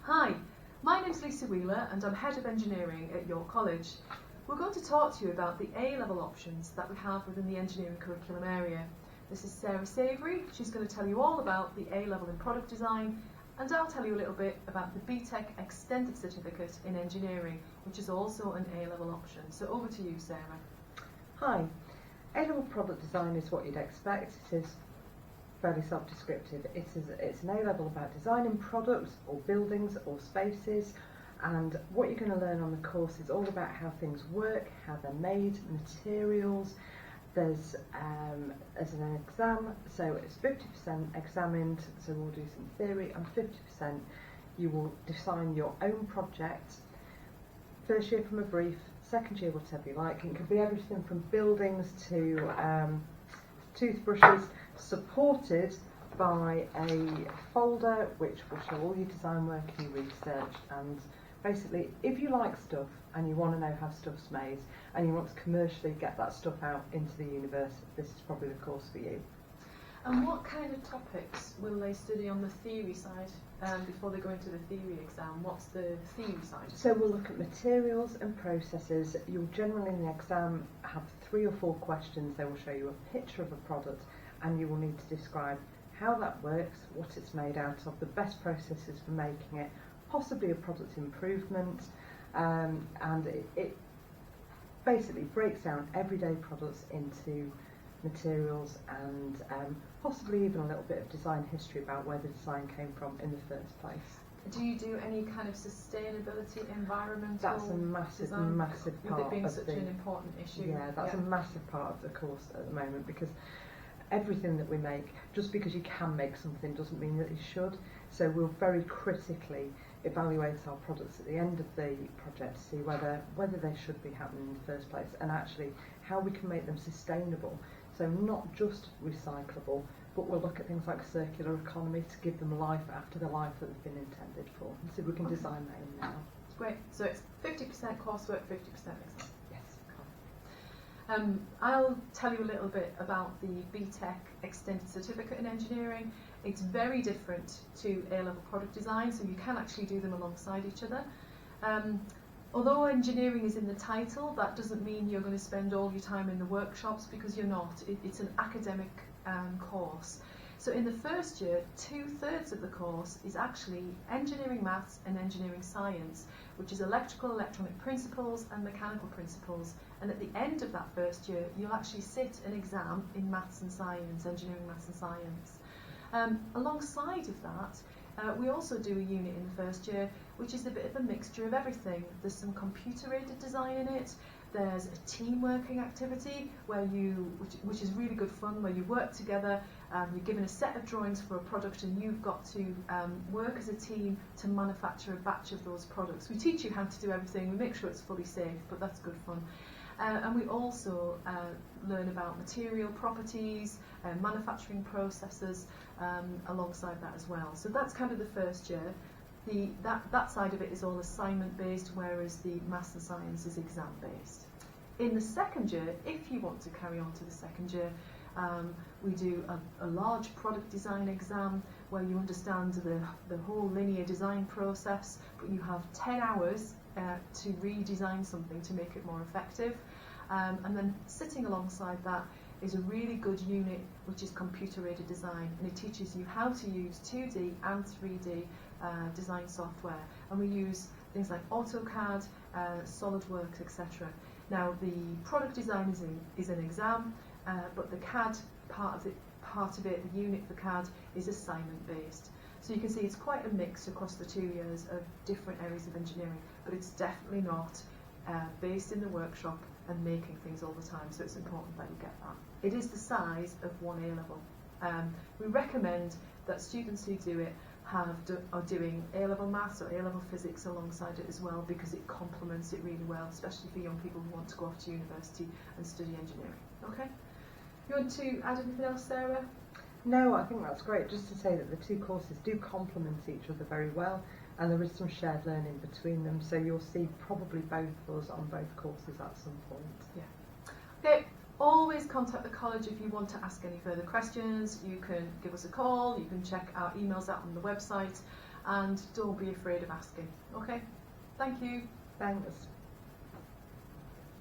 Hi, my name's Lisa Wheeler and I'm Head of Engineering at York College. We're going to talk to you about the A-level options that we have within the engineering curriculum area. This is Sarah Savoury. She's going to tell you all about the A-level in product design, and I'll tell you a little bit about the BTEC Extended Certificate in Engineering, which is also an A-level option. So over to you, Sarah. Hi. A-level product design is what you'd expect. It is fairly self-descriptive. It's an A-level about designing products or buildings or spaces, and what you're going to learn on the course is all about how things work, how they're made, materials. There's an exam, so it's 50% examined, so we'll do some theory, and 50% you will design your own project. First year from a brief, second year whatever you like. It could be everything from buildings to toothbrushes, supported by a folder which will show all your design work and your research. And basically, if you like stuff and you want to know how stuff's made and you want to commercially get that stuff out into the universe, this is probably the course for you. And what kind of topics will they study on the theory side before they go into the theory exam? What's the theory side? So we'll look at materials and processes. You'll generally in the exam have 3 or 4 questions. They will show you a picture of a product and you will need to describe how that works, what it's made out of, the best processes for making it, possibly a product improvement, and it basically breaks down everyday products into materials and possibly even a little bit of design history about where the design came from in the first place. Do you do any kind of sustainability, environmental That's a massive, design, massive part with it being of such the, an important issue? Yeah, that's a massive part of the course at the moment, because everything that we make, just because you can make something doesn't mean that you should. So we'll very critically evaluate our products at the end of the project to see whether they should be happening in the first place, and actually how we can make them sustainable. So not just recyclable, but we'll look at things like circular economy to give them life after the life that they've been intended for, and see if we can design that in now. Great. So it's 50% coursework, 50% exam. Yes. I'll tell you a little bit about the BTEC Extended Certificate in Engineering. It's very different to A-level product design, so you can actually do them alongside each other. Although engineering is in the title, that doesn't mean you're going to spend all your time in the workshops, because you're not. It's an academic course. So in the first year, 2/3 of the course is actually engineering maths and engineering science, which is electrical, electronic principles and mechanical principles. And at the end of that first year, you'll actually sit an exam in maths and science, engineering maths and science. Alongside of that, we also do a unit in the first year, which is a bit of a mixture of everything. There's some computer-aided design in it. There's a team working activity which is really good fun, where you work together. You're given a set of drawings for a product, and you've got to work as a team to manufacture a batch of those products. We teach you how to do everything. We make sure it's fully safe, but that's good fun. And we also learn about material properties, manufacturing processes alongside that as well. So that's kind of the first year. That side of it is all assignment based, whereas the maths and science is exam based. In the second year, if you want to carry on to the second year, we do a large product design exam where you understand the whole linear design process, but you have 10 hours to redesign something to make it more effective. And then sitting alongside that is a really good unit which is computer-aided design, and it teaches you how to use 2D and 3D design software, and we use things like AutoCAD, SolidWorks, etc. Now the product design is an exam, but the CAD part of it, the unit for CAD, is assignment based. So you can see it's quite a mix across the 2 years of different areas of engineering, but it's definitely not based in the workshop and making things all the time, so it's important that you get that. It is the size of one A-level. We recommend that students who do it are doing A-level maths or A-level physics alongside it as well, because it complements it really well, especially for young people who want to go off to university and study engineering. Okay? You want to add anything else, Sarah? No, I think that's great. Just to say that the 2 courses do complement each other very well, and there is some shared learning between them, so you'll see probably both of us on both courses at some point. Yeah. Okay, always contact the college if you want to ask any further questions. You can give us a call, you can check our emails out on the website, and don't be afraid of asking. Okay, thank you. Thanks.